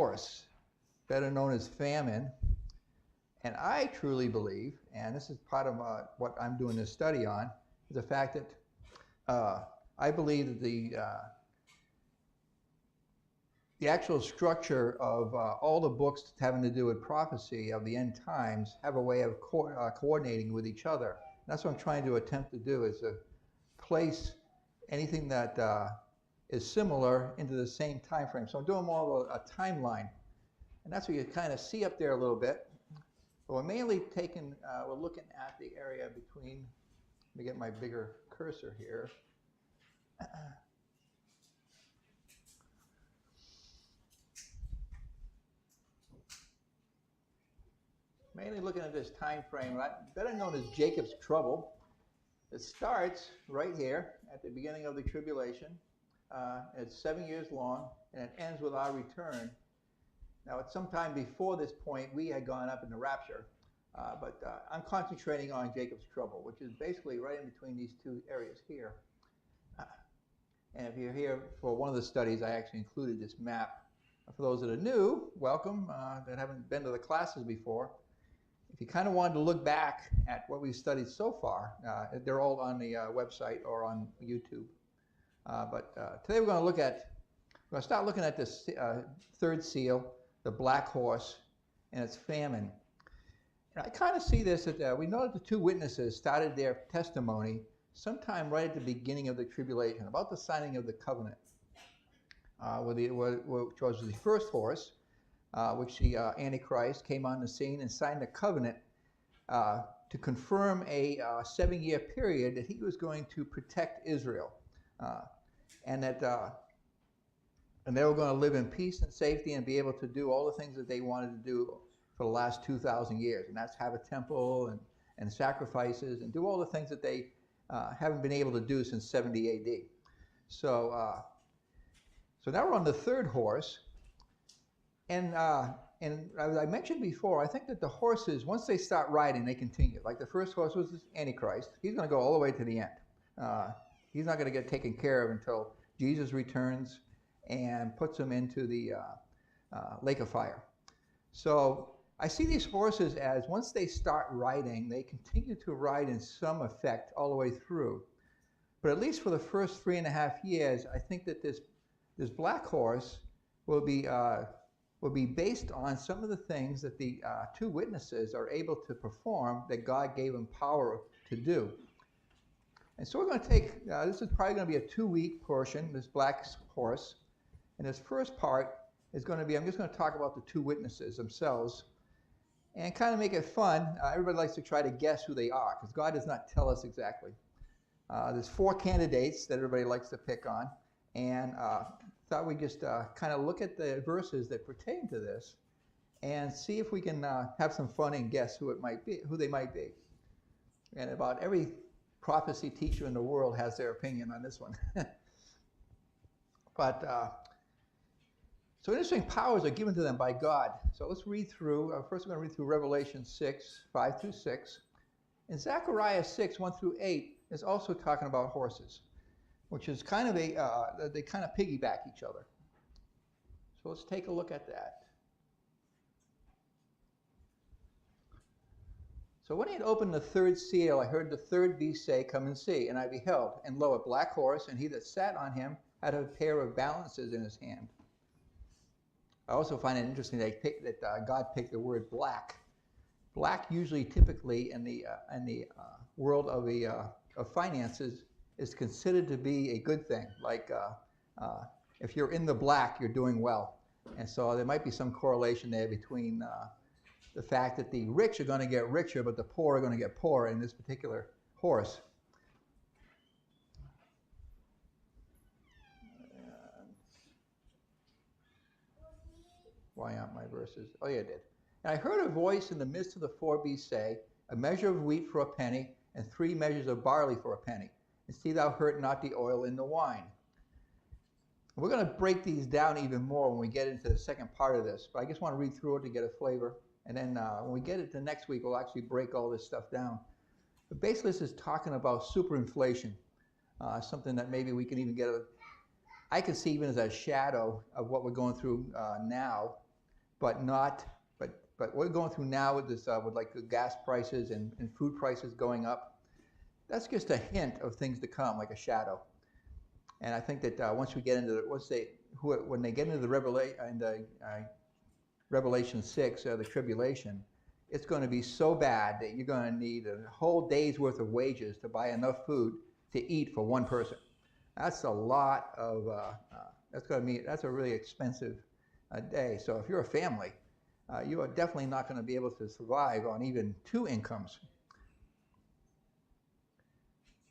horse, better known as famine. And I truly believe, and this is part of what I'm doing this study on, is the fact that I believe that the actual structure of all the books having to do with prophecy of the end times have a way of coordinating with each other. And that's what I'm trying to attempt to do, is to place anything that is similar into the same time frame. So I'm doing more of a timeline. And that's what you kind of see up there a little bit. But we're mainly we're looking at the area between, let me get my bigger cursor here. Mainly looking at this time frame, better known as Jacob's trouble. It starts right here at the beginning of the tribulation. It's 7 years long, and it ends with our return. Now, at some time before this point, we had gone up in the rapture, but I'm concentrating on Jacob's trouble, which is basically right in between these two areas here. And if you're here for one of the studies, I actually included this map. For those that are new, welcome, that haven't been to the classes before. If you kind of wanted to look back at what we've studied so far, they're all on the website or on YouTube. But today we're going to start looking at this third seal, the black horse, and its famine. And I kind of see this that we know that the two witnesses started their testimony sometime right at the beginning of the tribulation, about the signing of the covenant, which was the first horse, which the Antichrist came on the scene and signed the covenant to confirm a 7-year period that he was going to protect Israel, and that and they were going to live in peace and safety and be able to do all the things that they wanted to do for the last 2,000 years, and that's have a temple and sacrifices and do all the things that they haven't been able to do since 70 AD. So now we're on the third horse. And as I mentioned before, I think that the horses, once they start riding, they continue. Like the first horse was this Antichrist. He's going to go all the way to the end. He's not going to get taken care of until Jesus returns and puts him into the lake of fire. So I see these horses as, once they start riding, they continue to ride in some effect all the way through. But at least for the first 3.5 years, I think that this black horse will be based on some of the things that the two witnesses are able to perform that God gave them power to do. And so we're going to take, this is probably going to be a 2-week portion, this black horse. And this first part is going to be, I'm just going to talk about the two witnesses themselves and kind of make it fun. Everybody likes to try to guess who they are, because God does not tell us exactly. There's 4 candidates that everybody likes to pick on. And thought we'd just kind of look at the verses that pertain to this and see if we can have some fun and guess who they might be. And about every prophecy teacher in the world has their opinion on this one. But so interesting powers are given to them by God. So let's read through. First we're going to read through Revelation 6, 5 through 6. And Zechariah 6, 1 through 8 is also talking about horses, which is kind of they kind of piggyback each other. So let's take a look at that. So when he had opened the third seal, I heard the third beast say, "Come and see." And I beheld, and lo, a black horse, and he that sat on him had a pair of balances in his hand. I also find it interesting that God picked the word black. Black usually, typically, in the world of finances, is considered to be a good thing. Like if you're in the black, you're doing well. And so there might be some correlation there between the fact that the rich are going to get richer, but the poor are going to get poorer in this particular horse. Why aren't my verses? Oh, yeah, I did. And I heard a voice in the midst of the 4 beasts say, "A measure of wheat for a penny, and 3 measures of barley for a penny. And see thou hurt not the oil in the wine." And we're going to break these down even more when we get into the second part of this. But I just want to read through it to get a flavor. And then when we get into next week, we'll actually break all this stuff down. But basically, this is talking about superinflation, something that maybe we can even I can see even as a shadow of what we're going through now but not. But what we're going through now with this, with like the gas prices and food prices going up, that's just a hint of things to come, like a shadow. And I think that once we get into when they get into the Revelation 6, the tribulation, it's going to be so bad that you're going to need a whole day's worth of wages to buy enough food to eat for one person. That's a lot of. That's a really expensive day. So if you're a family, you are definitely not going to be able to survive on even 2 incomes.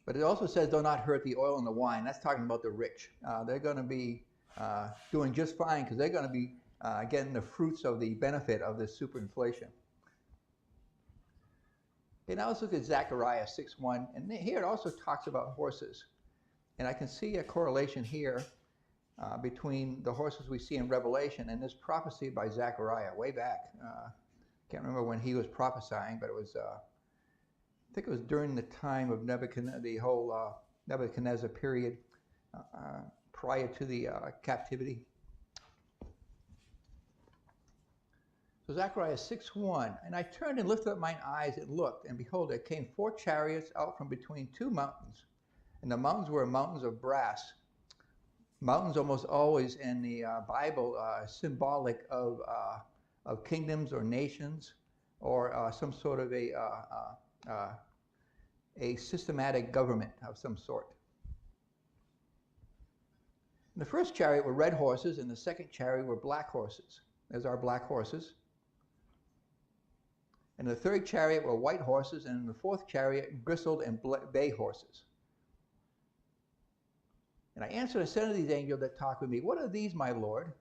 But it also says, do not hurt the oil and the wine. That's talking about the rich. They're going to be doing just fine because they're going to be getting the fruits of the benefit of this superinflation. Okay, now let's look at Zechariah 6:1. And here it also talks about horses. And I can see a correlation here between the horses we see in Revelation and this prophecy by Zechariah way back. Can't remember when he was prophesying, but it was, I think it was during the time of Nebuchadnezzar, the whole Nebuchadnezzar period prior to the captivity. So Zechariah 6:1, and I turned and lifted up mine eyes and looked, and behold, there came 4 chariots out from between 2 mountains. And the mountains were mountains of brass. Mountains almost always in the Bible are symbolic of kingdoms or nations or some sort of a systematic government of some sort. And the first chariot were red horses, and the second chariot were black horses. There's our black horses. And the third chariot were white horses, and in the fourth chariot gristled and bay horses. And I answered and said to these angels that talked with me, what are these, my Lord?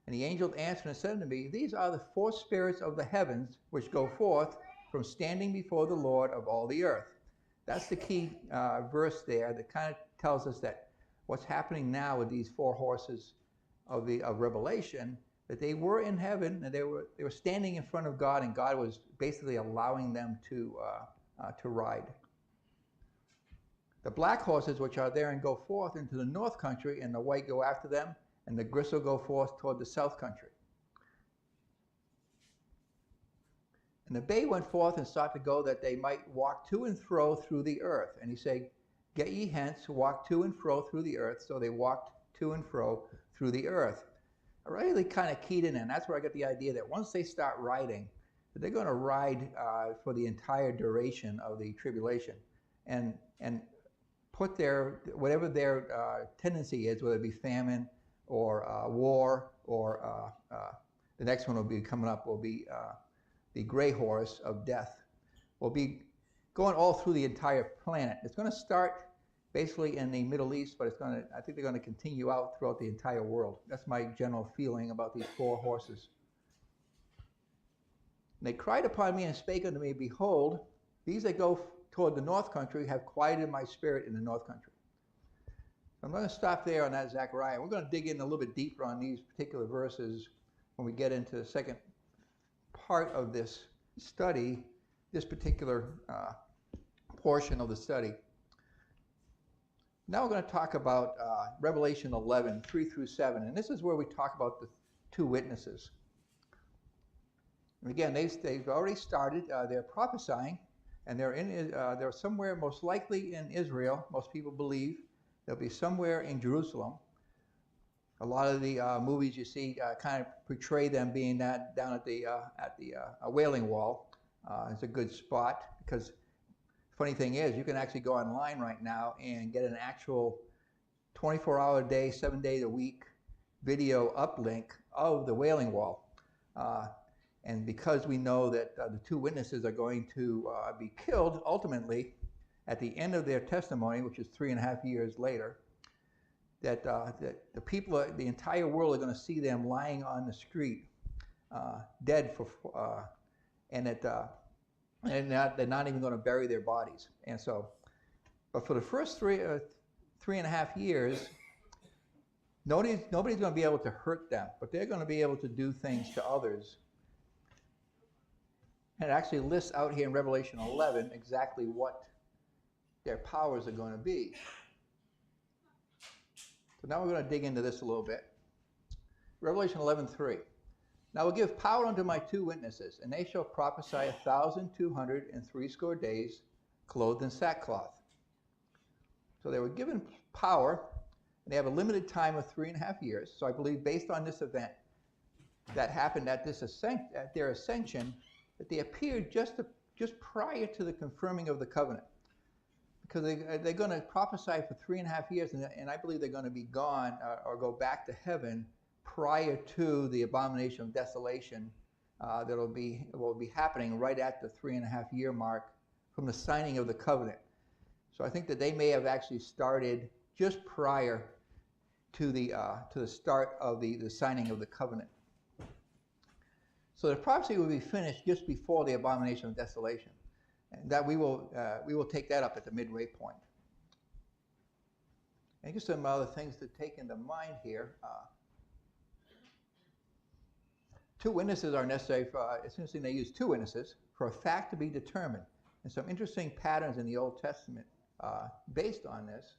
And the angel answered and said to me, these are the 4 spirits of the heavens which go forth from standing before the Lord of all the earth. That's the key verse there that kind of tells us that what's happening now with these 4 horses of Revelation, that they were in heaven and they were standing in front of God, and God was basically allowing them to ride. The black horses, which are there and go forth into the north country, and the white go after them, and the gristle go forth toward the south country. And the bay went forth and sought to go that they might walk to and fro through the earth. And he said, get ye hence, walk to and fro through the earth. So they walked to and fro through the earth. I really kind of keyed in, and that's where I got the idea that once they start riding, they're going to ride for the entire duration of the tribulation, and put whatever their tendency is, whether it be famine or war, or the next one will be coming up will be the gray horse of death, will be going all through the entire planet. It's going to start basically in the Middle East, but I think they're going to continue out throughout the entire world. That's my general feeling about these 4 horses. And they cried upon me and spake unto me, behold, these that go toward the north country have quieted my spirit in the north country. So I'm going to stop there on that Zechariah. We're going to dig in a little bit deeper on these particular verses when we get into the second part of this study, this particular portion of the study. Now we're going to talk about Revelation 11, 3 through 7. And this is where we talk about the 2 witnesses. And again, they've already started. They're prophesying. And they're somewhere, most likely in Israel. Most people believe they'll be somewhere in Jerusalem. A lot of the movies you see kind of portray them being down at the Wailing Wall. It's a good spot because funny thing is, you can actually go online right now and get an actual 24-hour a day, 7 days a week video uplink of the Wailing Wall. And because we know that the 2 witnesses are going to be killed ultimately at the end of their testimony, which is 3.5 years later, that the people, the entire world are going to see them lying on the street, dead and they're not even going to bury their bodies. And so, but for the first 3.5 years, nobody's going to be able to hurt them, but they're going to be able to do things to others. And it actually lists out here in Revelation 11 exactly what their powers are going to be. So now we're going to dig into this a little bit. Revelation 11:3. Now I will give power unto my 2 witnesses, and they shall prophesy 1,260 days, clothed in sackcloth. So they were given power, and they have a limited time of 3.5 years. So I believe based on this event that happened at their ascension, that they appeared just prior to the confirming of the covenant. Because they're going to prophesy for 3.5 years, and I believe they're going to be gone or go back to heaven prior to the abomination of desolation that will be happening right at the 3.5 year mark from the signing of the covenant. So I think that they may have actually started just prior to the start of the signing of the covenant. So the prophecy will be finished just before the abomination of desolation, and that we will take that up at the midway point. And just some other things to take into mind here. 2 witnesses are necessary for, essentially they use 2 witnesses for a fact to be determined. And some interesting patterns in the Old Testament based on this.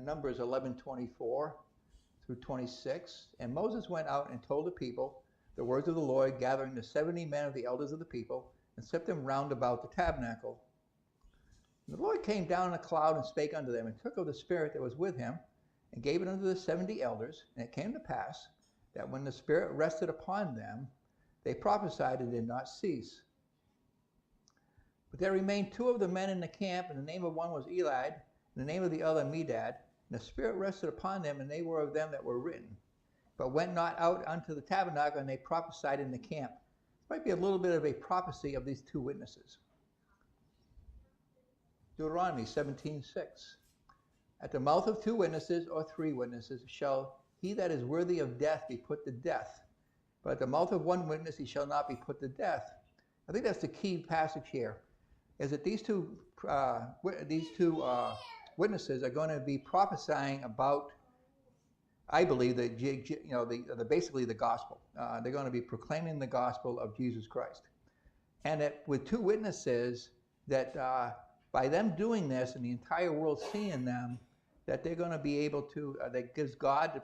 Numbers 11:24 through 26. And Moses went out and told the people the words of the Lord, gathering the 70 men of the elders of the people, and set them round about the tabernacle. And the Lord came down in a cloud and spake unto them, and took of the Spirit that was with him, and gave it unto the 70 elders. And it came to pass that when the Spirit rested upon them, they prophesied and did not cease. But there remained 2 of the men in the camp, and the name of one was Elad, and the name of the other Medad. And the Spirit rested upon them, and they were of them that were written, but went not out unto the tabernacle, and they prophesied in the camp. This might be a little bit of a prophecy of these 2 witnesses. Deuteronomy 17:6. At the mouth of 2 witnesses or 3 witnesses shall he that is worthy of death be put to death. But at the mouth of 1 witness he shall not be put to death. I think that's the key passage here, is that these two witnesses are going to be prophesying about, I believe, basically the gospel. They're going to be proclaiming the gospel of Jesus Christ. And that with 2 witnesses, that by them doing this and the entire world seeing them, that they're going to be able to, that gives God,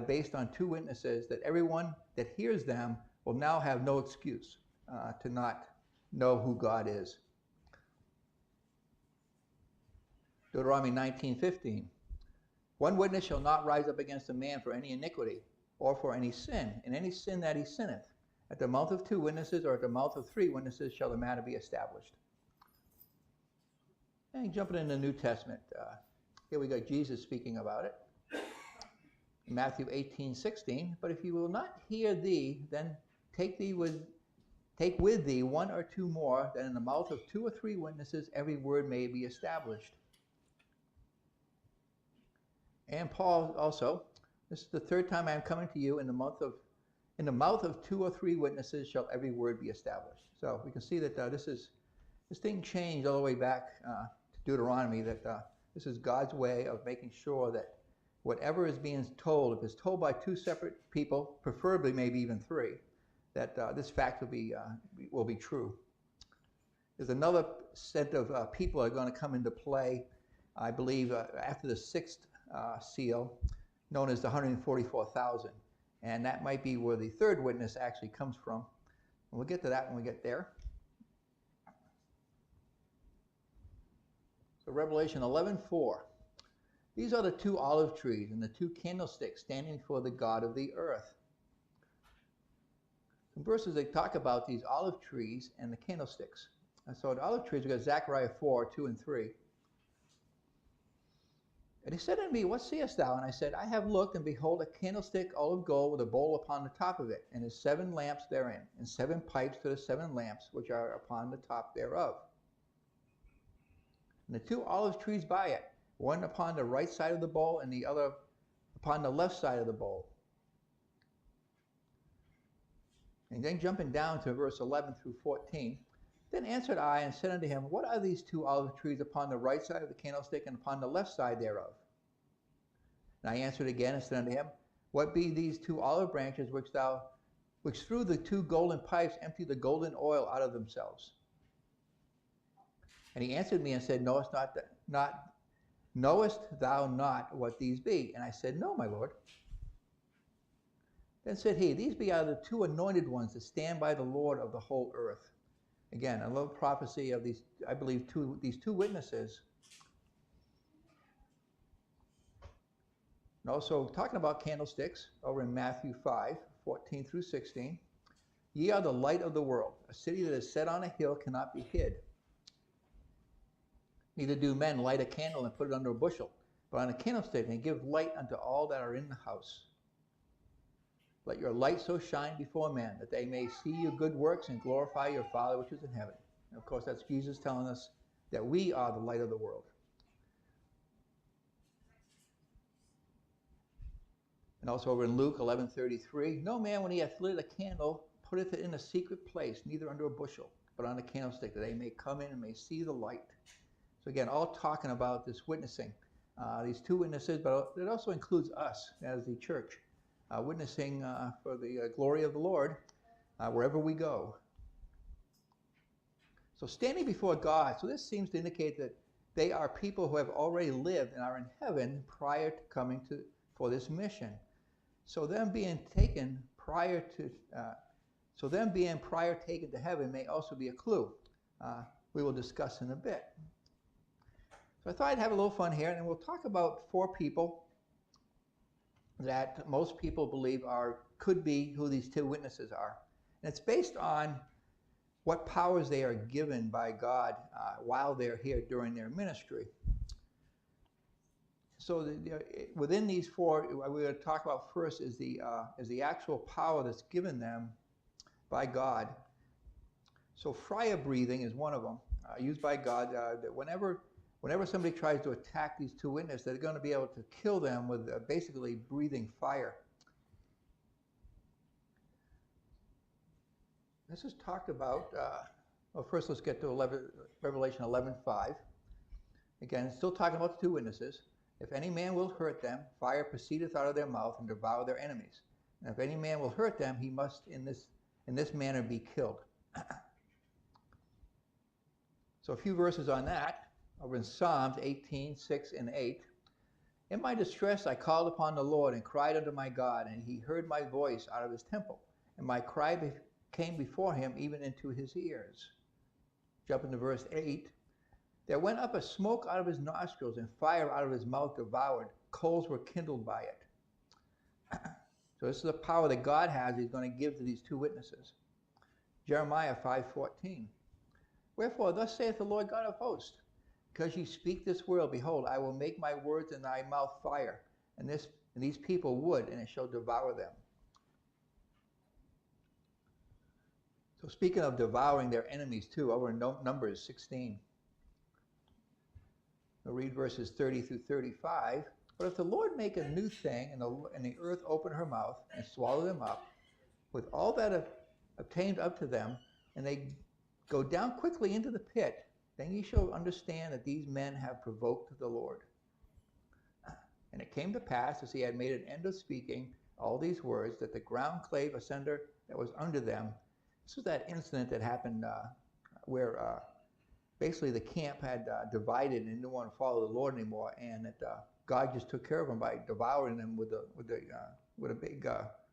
based on 2 witnesses, that everyone that hears them will now have no excuse to not know who God is. Deuteronomy 19:15. 1 witness shall not rise up against a man for any iniquity, or for any sin, in any sin that he sinneth. At the mouth of 2 witnesses, or at the mouth of 3 witnesses, shall the matter be established. And jumping in the New Testament, here we got Jesus speaking about it. In Matthew 18:16, but if you will not hear thee, then take with thee 1 or 2 more, that in the mouth of 2 or 3 witnesses every word may be established. And Paul also, this is the 3rd time I am coming to you, in the mouth of 2 or 3 witnesses shall every word be established. So we can see that this thing changed all the way back to Deuteronomy, that this is God's way of making sure that whatever is being told, if it's told by 2 separate people, preferably maybe even 3, that this fact will be true. There's another set of people that are going to come into play, I believe, after the 6th seal, known as the 144,000. And that might be where the 3rd witness actually comes from. And we'll get to that when we get there. So Revelation 11:4. These are the 2 olive trees and the 2 candlesticks standing for the God of the earth. Some verses they talk about these olive trees and the candlesticks. And so the olive trees, we got Zechariah 4:2 and 3. And he said unto me, what seest thou? And I said, I have looked, and behold, a candlestick all of gold with a bowl upon the top of it, and his 7 lamps therein, and 7 pipes to the 7 lamps which are upon the top thereof. And the 2 olive trees by it, one upon the right side of the bowl, and the other upon the left side of the bowl. And then jumping down to verse 11 through 14, then answered I and said unto him, what are these 2 olive trees upon the right side of the candlestick and upon the left side thereof? And I answered again and said unto him, what be these 2 olive branches which through the 2 golden pipes empty the golden oil out of themselves? And he answered me and said, knowest thou not what these be? And I said, no, my Lord. Then said he, these be are the two anointed ones that stand by the Lord of the whole earth. Again, a little prophecy of these, I believe, these two witnesses. And also talking about candlesticks over in Matthew 5, 14 through 16. Ye are the light of the world. A city that is set on a hill cannot be hid. Neither do men light a candle and put it under a bushel, but on a candlestick, and give light unto all that are in the house. Let your light so shine before men, that they may see your good works and glorify your Father which is in heaven. And of course, that's Jesus telling us that we are the light of the world. And also over in Luke 11:33, no man, when he hath lit a candle, putteth it in a secret place, neither under a bushel, but on a candlestick, that they may come in and may see the light. So again, all talking about this witnessing. These two witnesses, but it also includes us as the church, witnessing for the glory of the Lord wherever we go. So standing before God, so this seems to indicate that they are people who have already lived and are in heaven prior to coming for this mission. So them being prior taken to heaven may also be a clue. We will discuss in a bit. So I thought I'd have a little fun here, and we'll talk about 4 people that most people believe could be who these two witnesses are. And it's based on what powers they are given by God while they're here during their ministry. So within these 4, what we're going to talk about first is the actual power that's given them by God. So fire breathing is one of them, used by God, that whenever somebody tries to attack these two witnesses, they're going to be able to kill them with basically breathing fire. This is talked about, well, first let's get to Revelation 11:5. Again, still talking about the two witnesses. If any man will hurt them, fire proceedeth out of their mouth and devour their enemies. And if any man will hurt them, he must in this manner be killed. So a few verses on that. Over in Psalms 18:6 and 8. In my distress I called upon the Lord and cried unto my God, and he heard my voice out of his temple. And my cry came before him even into his ears. Jump into verse 8. There went up a smoke out of his nostrils, and fire out of his mouth devoured. Coals were kindled by it. So this is the power that God has he's going to give to these two witnesses. Jeremiah 5:14. Wherefore thus saith the Lord God of hosts, because ye speak this word, behold, I will make my words in thy mouth fire, and these people wood, and it shall devour them. So speaking of devouring their enemies too, over in Numbers 16. We'll read verses 30 through 35. But if the Lord make a new thing, and the earth open her mouth, and swallow them up, with all that have obtained up to them, and they go down quickly into the pit, then ye shall understand that these men have provoked the Lord. And it came to pass, as he had made an end of speaking all these words, that the ground clave asunder that was under them. This was that incident that happened where basically the camp had divided and didn't want to follow the Lord anymore, and that God just took care of them by devouring them with a big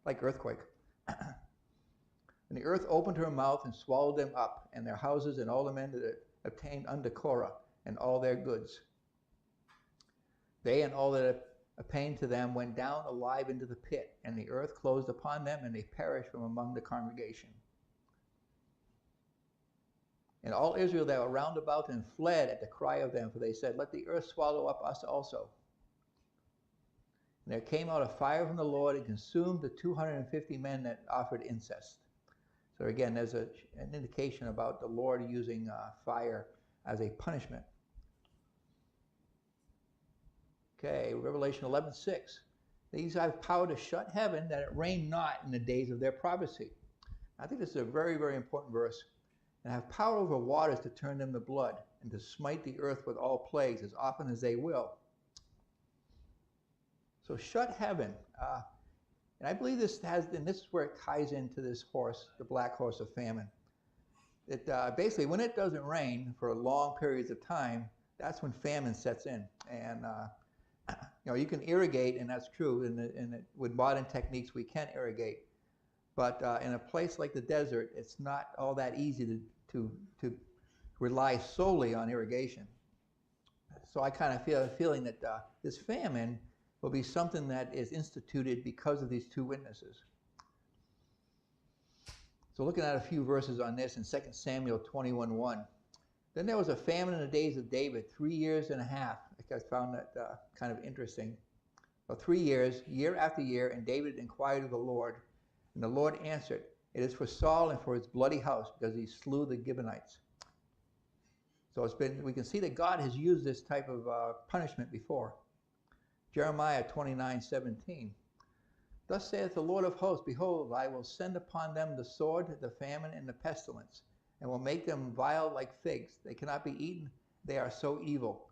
like earthquake. And the earth opened her mouth and swallowed them up, and their houses, and all the men that obtained unto Korah, and all their goods. They and all that obtained to them went down alive into the pit, and the earth closed upon them, and they perished from among the congregation. And all Israel that were round about them fled at the cry of them, for they said, let the earth swallow up us also. And there came out a fire from the Lord and consumed the 250 men that offered incense. So again, there's an indication about the Lord using fire as a punishment. Okay, Revelation 11:6. These have power to shut heaven, that it rain not in the days of their prophecy. I think this is a very, very important verse. And have power over waters to turn them to blood, and to smite the earth with all plagues as often as they will. So shut heaven. And I believe this is where it ties into this horse, the black horse of famine. It basically, when it doesn't rain for long periods of time, that's when famine sets in. And you can irrigate, and that's true. And with modern techniques, we can irrigate. But in a place like the desert, it's not all that easy to rely solely on irrigation. So I kind of feel a feeling that this famine will be something that is instituted because of these two witnesses. So looking at a few verses on this in 2 Samuel 21:1. Then there was a famine in the days of David, 3 years and a half. I found that kind of interesting. Well, 3 years, year after year, and David inquired of the Lord. And the Lord answered, "It is for Saul and for his bloody house, because he slew the Gibeonites." So we can see that God has used this type of punishment before. Jeremiah 29:17. Thus saith the Lord of hosts, Behold, I will send upon them the sword, the famine, and the pestilence, and will make them vile like figs. They cannot be eaten. They are so evil.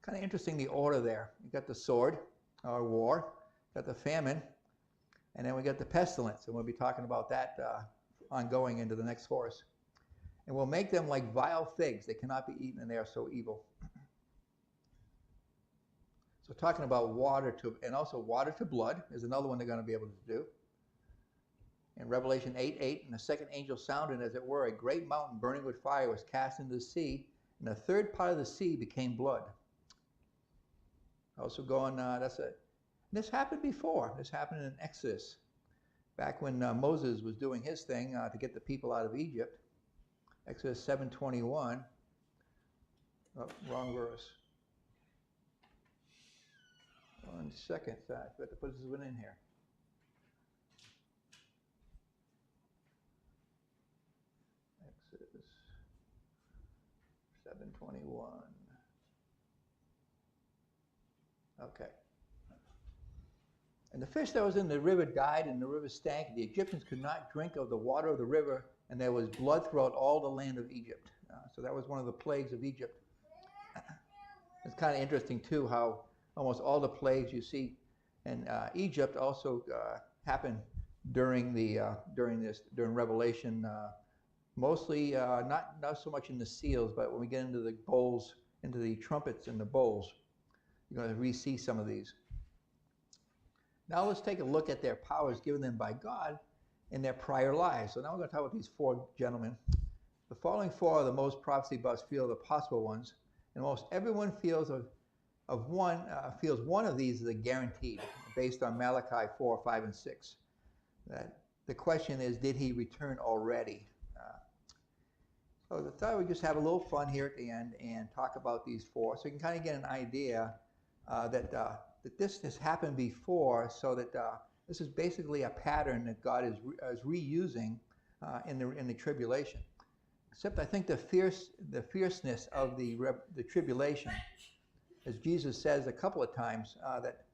Kind of interesting, the order there. You got the sword, or war, got the famine, and then we got the pestilence, and we'll be talking about that ongoing into the next verse. And will make them like vile figs. They cannot be eaten, and they are so evil. So talking about water and also water to blood is another one they're going to be able to do. In Revelation 8:8, and the second angel sounded, as it were, a great mountain burning with fire was cast into the sea, and a third part of the sea became blood. Also going, this happened before. This happened in Exodus, back when Moses was doing his thing to get the people out of Egypt. Exodus 7:21. Oh, wrong verse. 1 second. I forgot to put this one in here. Exodus 7:21. Okay. And the fish that was in the river died, and the river stank. The Egyptians could not drink of the water of the river, and there was blood throughout all the land of Egypt. So that was one of the plagues of Egypt. It's kind of interesting, too, how almost all the plagues you see in Egypt also happen during Revelation. Mostly not so much in the seals, but when we get into the bowls, into the trumpets and the bowls, you're going to re-see some of these. Now let's take a look at their powers given them by God in their prior lives. So now we're going to talk about these four gentlemen. The following four are the most prophecy buffs feel the possible ones, and almost everyone feels one of these as a guaranteed, based on Malachi 4, 5, and 6. The question is, did he return already? So I thought we'd just have a little fun here at the end and talk about these four, so you can kind of get an idea that this has happened before, so that this is basically a pattern that God is reusing in the tribulation. Except I think the fierceness of the tribulation, as Jesus says a couple of times, that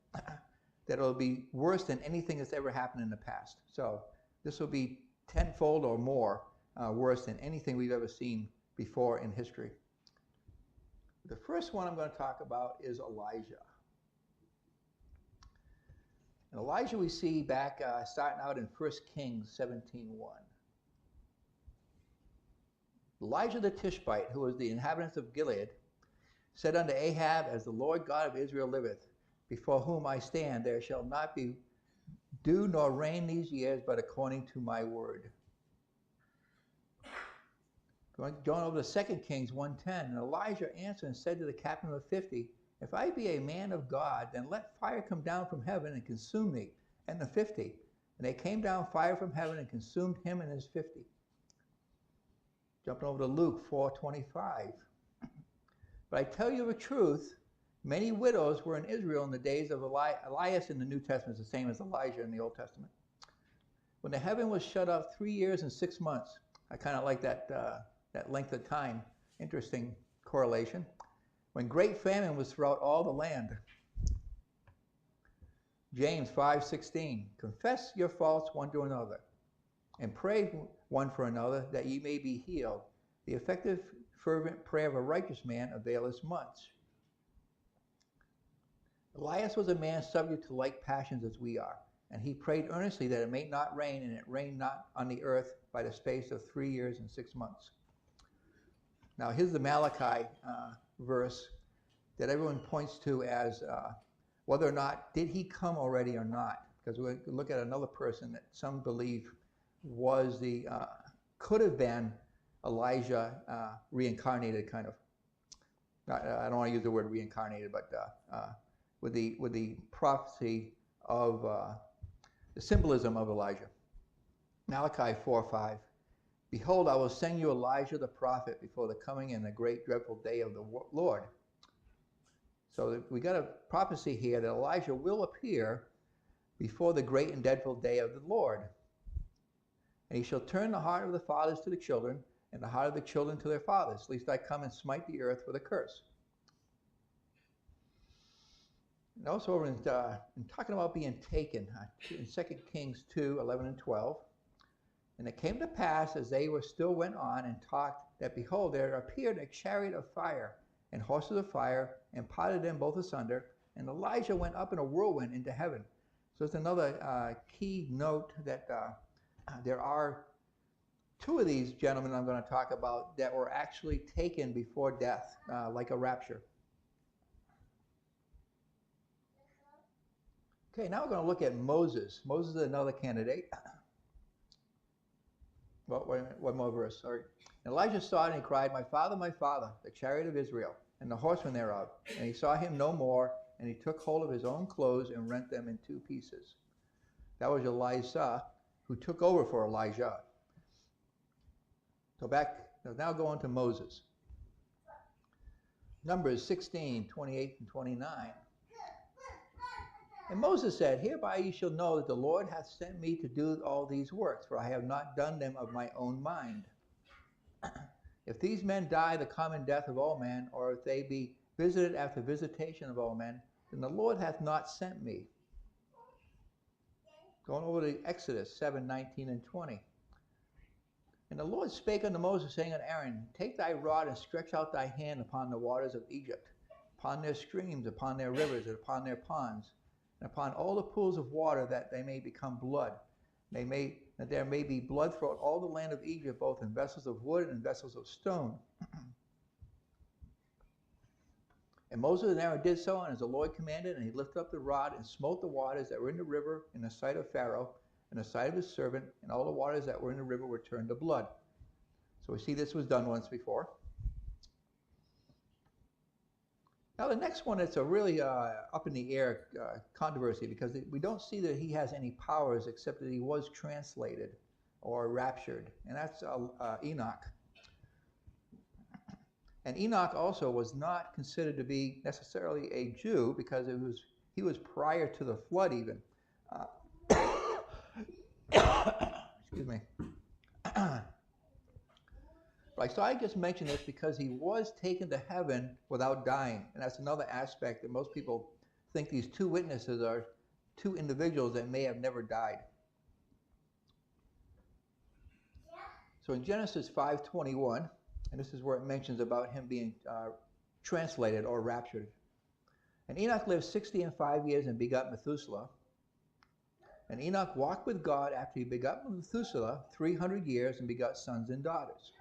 it'll be worse than anything that's ever happened in the past. So this will be tenfold or more worse than anything we've ever seen before in history. The first one I'm going to talk about is Elijah. And Elijah we see back starting out in 1 Kings 17:1. Elijah the Tishbite, who was the inhabitants of Gilead, said unto Ahab, As the Lord God of Israel liveth, before whom I stand, there shall not be dew nor rain these years, but according to my word. Going over to 2 Kings 1:10, and Elijah answered and said to the captain of 50, If I be a man of God, then let fire come down from heaven and consume me, and the 50. And they came down fire from heaven and consumed him and his 50. Jumping over to Luke 4:25. But I tell you the truth, many widows were in Israel in the days of Elias in the New Testament, the same as Elijah in the Old Testament. When the heaven was shut up 3 years and 6 months. I kind of like that length of time. Interesting correlation. When great famine was throughout all the land. James 5:16. Confess your faults one to another, and pray one for another, that ye may be healed. The effective, fervent prayer of a righteous man availeth much. Elias was a man subject to like passions as we are, and he prayed earnestly that it may not rain, and it rained not on the earth by the space of 3 years and 6 months. Now here's the Malachi verse that everyone points to as whether or not, did he come already or not? Because we look at another person that some believe was could have been Elijah reincarnated, kind of. I don't want to use the word reincarnated, but with the prophecy of the symbolism of Elijah. Malachi 4:5. Behold, I will send you Elijah the prophet before the coming and the great dreadful day of the Lord. So we got a prophecy here that Elijah will appear before the great and dreadful day of the Lord. And he shall turn the heart of the fathers to the children, and the heart of the children to their fathers, lest I come and smite the earth with a curse. And also in talking about being taken, in 2 Kings 2:11 and 12, and it came to pass, as they still went on and talked, that behold, there appeared a chariot of fire and horses of fire, and parted them both asunder, and Elijah went up in a whirlwind into heaven. So it's another key note that there are two of these gentlemen I'm going to talk about that were actually taken before death, like a rapture. Okay, now we're going to look at Moses. Moses is another candidate. Well, wait a minute, one more verse, sorry. And Elijah saw it and he cried, my father, the chariot of Israel, and the horsemen thereof. And he saw him no more, and he took hold of his own clothes and rent them in two pieces. That was Elisha, who took over for Elijah. So now go on to Moses. Numbers 16:28 and 29. And Moses said, hereby ye shall know that the Lord hath sent me to do all these works, for I have not done them of my own mind. If these men die the common death of all men, or if they be visited after visitation of all men, then the Lord hath not sent me. Going over to Exodus 7:19 and 20. And the Lord spake unto Moses, saying unto Aaron, take thy rod and stretch out thy hand upon the waters of Egypt, upon their streams, upon their rivers, and upon their ponds, and upon all the pools of water, that they may become blood. That there may be blood throughout all the land of Egypt, both in vessels of wood and in vessels of stone. And Moses and Aaron did so, and as the Lord commanded, and he lifted up the rod and smote the waters that were in the river in the sight of Pharaoh, in the sight of his servant, and all the waters that were in the river were turned to blood. So we see this was done once before. Now the next one, it's a really up in the air controversy, because we don't see that he has any powers except that he was translated or raptured, and that's Enoch. And Enoch also was not considered to be necessarily a Jew, because he was prior to the flood even. Excuse me. Right, so I just mentioned this because he was taken to heaven without dying. And that's another aspect that most people think these two witnesses are two individuals that may have never died. So in Genesis 5:21, and this is where it mentions about him being translated or raptured. And Enoch lived 65 years and begot Methuselah. And Enoch walked with God after he begot Methuselah 300 years and begot sons and daughters.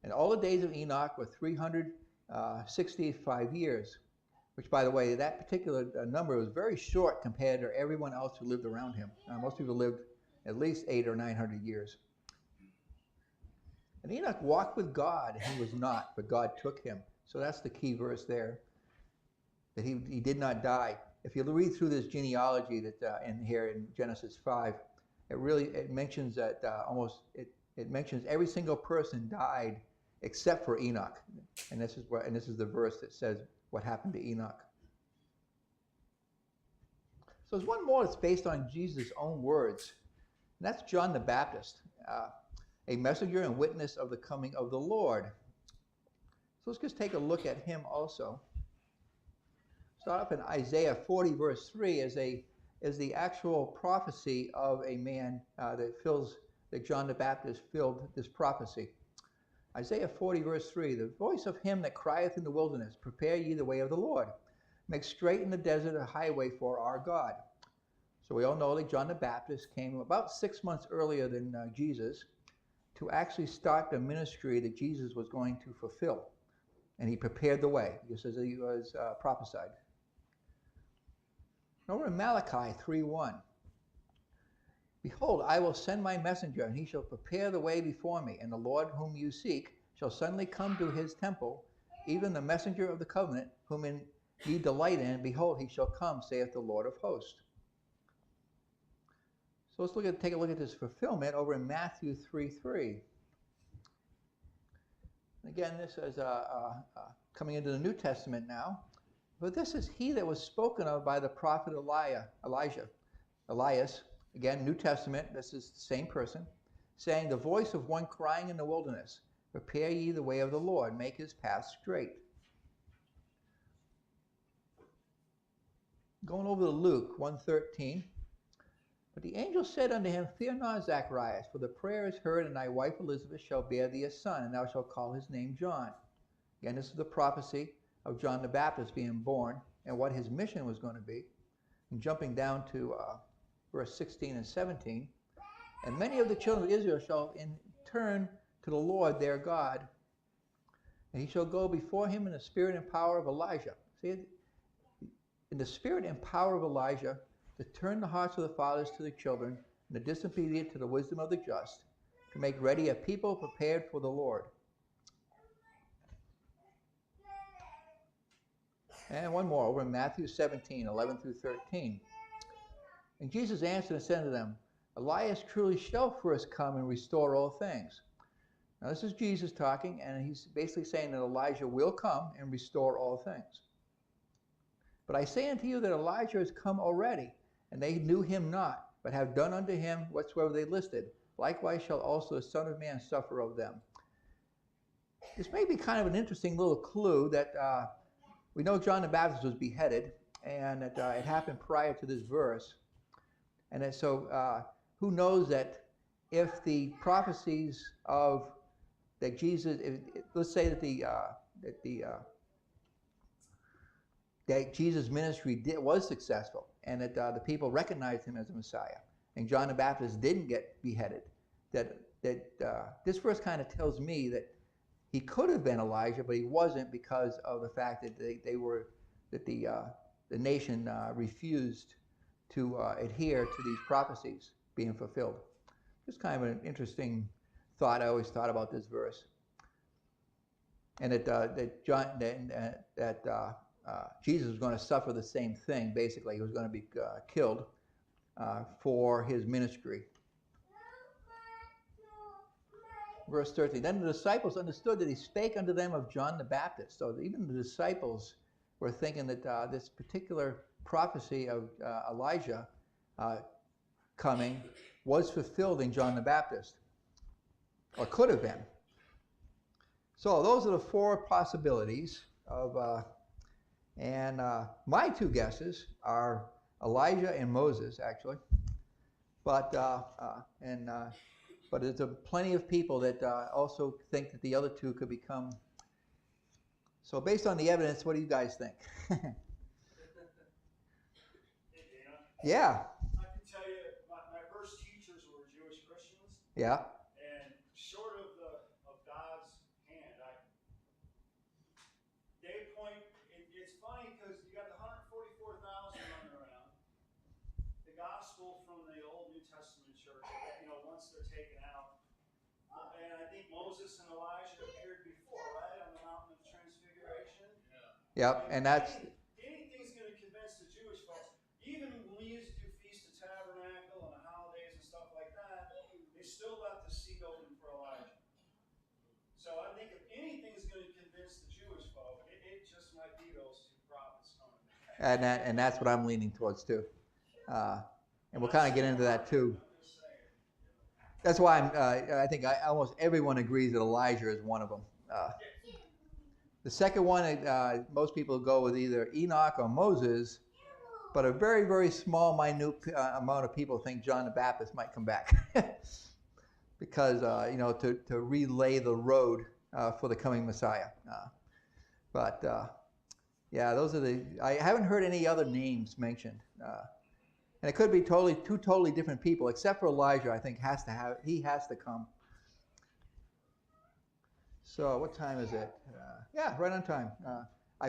And all the days of Enoch were 365 years, which, by the way, that particular number was very short compared to everyone else who lived around him. Most people lived at least 800 or 900 years. And Enoch walked with God, and he was not, but God took him. So that's the key verse there, that he did not die. If you read through this genealogy that in here in Genesis 5, it mentions that it mentions every single person died except for Enoch, and this is the verse that says what happened to Enoch. So there's one more that's based on Jesus' own words, and that's John the Baptist, a messenger and witness of the coming of the Lord. So let's just take a look at him also. Start up in Isaiah 40 verse 3 as the actual prophecy of a man that John the Baptist filled this prophecy. Isaiah 40 verse 3, the voice of him that crieth in the wilderness, prepare ye the way of the Lord. Make straight in the desert a highway for our God. So we all know that John the Baptist came about 6 months earlier than Jesus to actually start the ministry that Jesus was going to fulfill. and he prepared the way, just as he was prophesied. Over in Malachi 3:1, behold, I will send my messenger, and he shall prepare the way before me, and the Lord whom you seek shall suddenly come to his temple, even the messenger of the covenant, whom ye delight in, behold, he shall come, saith the Lord of hosts. So let's take a look at this fulfillment over in Matthew 3:3. Again, this is coming into the New Testament now. But this is he that was spoken of by the prophet Elias. Again, New Testament, this is the same person, saying, the voice of one crying in the wilderness, prepare ye the way of the Lord, make his path straight. Going over to Luke 1:13. But the angel said unto him, fear not, Zacharias, for the prayer is heard, and thy wife Elizabeth shall bear thee a son, and thou shalt call his name John. Again, this is the prophecy of John the Baptist being born and what his mission was going to be. And jumping down to verse 16 and 17, and many of the children of Israel shall turn to the Lord their God, and he shall go before him in the spirit and power of Elijah. See, in the spirit and power of Elijah, to turn the hearts of the fathers to the children, and the disobedient to the wisdom of the just, to make ready a people prepared for the Lord. And one more over in Matthew 17:11 through 13. And Jesus answered and said to them, Elias truly shall first come and restore all things. Now this is Jesus talking, and he's basically saying that Elijah will come and restore all things. But I say unto you that Elijah has come already, and they knew him not, but have done unto him whatsoever they listed. Likewise shall also the Son of Man suffer of them. This may be kind of an interesting little clue that we know John the Baptist was beheaded, and that it happened prior to this verse. And that, so who knows that if the prophecies of that Jesus, let's say that that Jesus' ministry was successful, and that the people recognized him as a Messiah, and John the Baptist didn't get beheaded, that this verse kind of tells me that he could have been Elijah, but he wasn't, because of the fact that the nation refused to adhere to these prophecies being fulfilled. Just kind of an interesting thought. I always thought about this verse, and Jesus was going to suffer the same thing. Basically, he was going to be killed for his ministry. Verse 13, then the disciples understood that he spake unto them of John the Baptist. So even the disciples were thinking that this particular prophecy of Elijah coming was fulfilled in John the Baptist, or could have been. So those are the four possibilities of, and my two guesses are Elijah and Moses, actually. But there's plenty of people that also think that the other two could become. So based on the evidence, what do you guys think? Hey, Dana. Yeah. I can tell you, my first teachers were Jewish Christians. Yeah. And short of God's hand, they point. It's funny because you got the 144,000 running around. The gospel from the Old New Testament church, once they're taken out, and I think Moses and Elijah appeared before, right, on the mountain of transfiguration. Yeah. Yep, and that's. Anything's going to convince the Jewish folks. Even when we used to do Feast of Tabernacle and the holidays and stuff like that, they still left the seat open for Elijah. So I think if anything's going to convince the Jewish folk, it just might be those two prophets coming back. And that's what I'm leaning towards too. And we'll kind of get into that too. That's why I think almost everyone agrees that Elijah is one of them. The second one, most people go with either Enoch or Moses, but a very, very small, minute amount of people think John the Baptist might come back because, to relay the road for the coming Messiah. Yeah, those are I haven't heard any other names mentioned. And it could be two totally different people, except for Elijah. I think he has to come. So what time is it? Yeah, right on time. I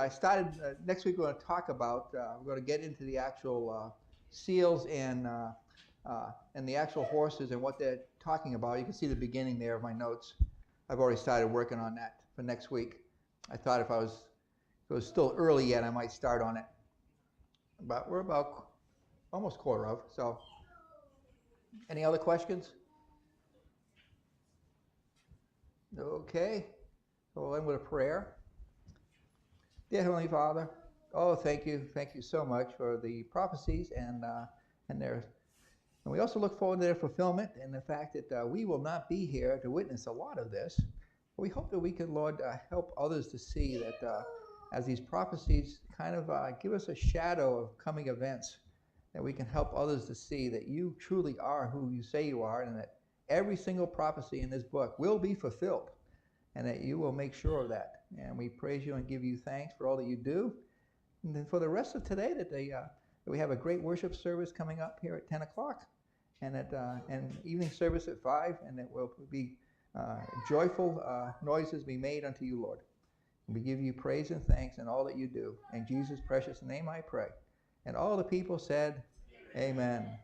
started, next week we're going to talk about, we're going to get into the actual seals and the actual horses and what they're talking about. You can see the beginning there of my notes. I've already started working on that for next week. I thought if it was still early yet, I might start on it. But we're about almost quarter of. So any other questions? Okay. So we'll end with a prayer. Dear Heavenly Father, oh, thank you so much for the prophecies and we also look forward to their fulfillment and the fact that we will not be here to witness a lot of this. But we hope that we can, Lord, help others to see that as these prophecies kind of give us a shadow of coming events, that we can help others to see that you truly are who you say you are, and that every single prophecy in this book will be fulfilled, and that you will make sure of that. And we praise you and give you thanks for all that you do. And then for the rest of today, that we have a great worship service coming up here at 10 o'clock, and and evening service at 5, and it will be joyful noises be made unto you, Lord. And we give you praise and thanks in all that you do. In Jesus' precious name I pray. And all the people said, Amen.